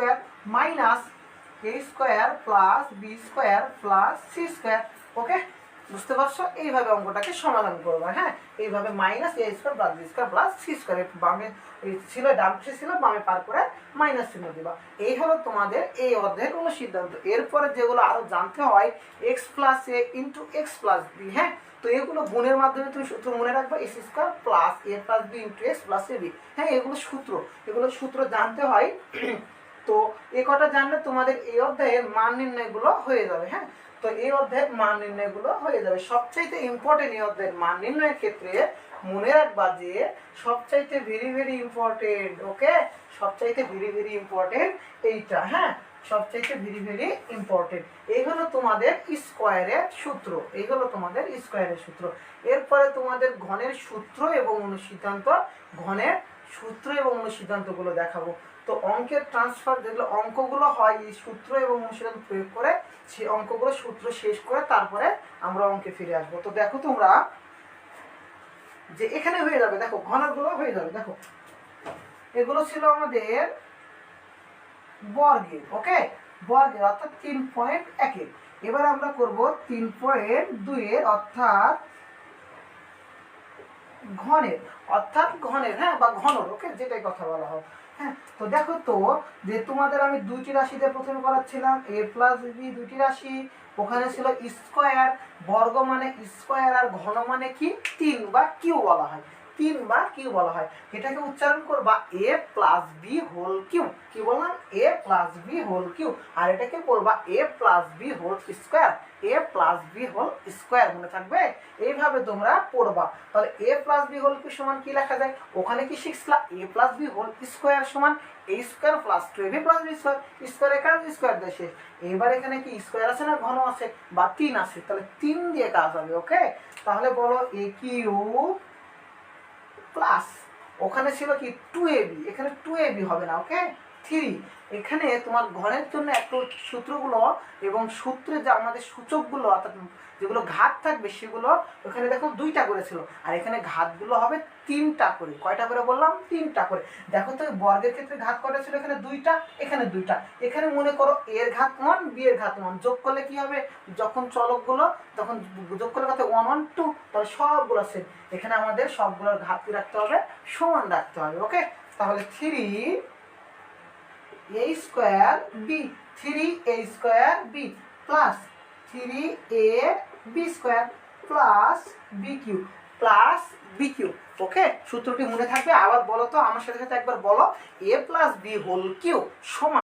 Square minus A square plus B square plus C square. Okay, বুঝতে পারছো? এইভাবে অঙ্কটাকে সমাধান করবো। হ্যাঁ, এইভাবে minus A square plus B square plus C square, বামে ছিল ডান পাশে ছিল, বামে পার করে মাইনাস চিহ্ন দিবা। এই হলো তোমাদের এই অধ্যায়ের কোনো সিদ্ধান্ত। এরপরে যেগুলো আরো জানতে হয়, X plus A into X plus B. হ্যাঁ, তো এগুলো গুণের মাধ্যমে তুমি সূত্র মনে রাখবে, X square plus A plus B into X plus A B. হ্যাঁ, এগুলো সূত্র জানতে হয়। তো এ কটা জানলে তোমাদের এই অধ্যায়ের মান নির্ণয়গুলো হয়ে যাবে। হ্যাঁ, তো এই অধ্যায়ের মান নির্ণয়গুলো হয়ে যাবে। সবচাইতে ইম্পর্টেন্ট এই অধ্যায়ের মান নির্ণয়ের ক্ষেত্রে মনে রাখবা যে সবচাইতে ভেরি ইম্পর্টেন্ট, ওকে, সবচাইতে ভেরি ইম্পর্টেন্ট এইটা। হ্যাঁ, সবচাইতে ভেরি ইম্পর্টেন্ট। এই হলো তোমাদের স্কোয়ারের সূত্র, এই হলো তোমাদের স্কোয়ারের সূত্র। এরপরে তোমাদের ঘনের সূত্র এবং অনুসিদ্ধান্ত, ঘনের সূত্র এবং অনুসিদ্ধান্তগুলো দেখাবো। তো অঙ্কের ট্রান্সফার যেগুলো অঙ্কগুলো হয় এই সূত্র এবং অনুশীলন প্রয়োগ করে, সেই অঙ্কগুলো সূত্র শেষ করে তারপরে আমরা অঙ্কে ফিরে আসবো। তো দেখো তোমরা যে এখানে হয়ে যাবে, দেখো ঘনকগুলো হয়ে যাবে। দেখো এগুলো ছিল আমাদের বর্গের, ওকে, বর্গের অর্থাৎ 3.1 এর। এবার আমরা করব 3.2 এর অর্থাৎ ঘনের, হ্যাঁ, বা ঘনর, ওকে, যেটাই কথা বলা হয়। হ্যাঁ, তো দেখো তো যে তোমাদের আমি দুইটি রাশিতে প্রথমে করাচ্ছিলাম, এ প্লাস বি দুইটি রাশি, ওখানে ছিল স্কোয়ার, বর্গ মানে স্কোয়ার, আর ঘন মানে কি 3 বা কিউ বলা হয়, 3 বা কিউ বলা হয়। এটাকে উচ্চারণ করবা A plus B whole cube. কি বললাম? A plus B whole cube. আর এটাকে বলবা A plus B whole square, A plus B whole square. মনে থাকবে? এইভাবে তোমরা পড়বা। তাহলে A plus B whole cube সমান কি লেখা যায়? ওখানে কি শিখছিলাম? A plus B whole square সমান A square plus 2ab plus B square. Square এখানে স্কোয়ার দেশে, এবার এখানে কি স্কোয়ার আছে না ঘন আছে বা 3 আছে, তাহলে 3 দিয়ে কাজ হবে। ওকে, তাহলে বলো এ কিউ প্লাস, ওখানে ছিল কি 2ab, এখানে 2ab হবে না, ওকে, 3। এখানে তোমার ঘরের জন্য একটু সূত্রগুলো এবং সূত্রে যে আমাদের সূচকগুলো অর্থাৎ যেগুলো ঘাত থাকবে সেগুলো ওখানে দেখো 2টা করে ছিল, আর এখানে ঘাতগুলো হবে 3টা করে। কয়টা করে বললাম? 3টা করে। দেখো তো বর্গের ক্ষেত্রে ঘাত কয়টা ছিল? এখানে 2টা, এখানে 2টা। এখানে মনে করো এর ঘাত 1, বি এর ঘাত 1, যোগ করলে কি হবে? যখন চলকগুলো তখন যোগ করলে কত? 1 1 2, তাহলে সবগুলো সেম। এখানে আমাদের সবগুলোর ঘাত কি রাখতে হবে? সমান রাখতে হবে। ওকে, তাহলে 3a square B, 3a square B plus 3ab square plus B cube, plus B cube. Okay, সূত্রটি মনে থাকবে। আবার বলো তো আমার সাথে সাথে একবার বলো, এ প্লাস বি হোল কিউ সমান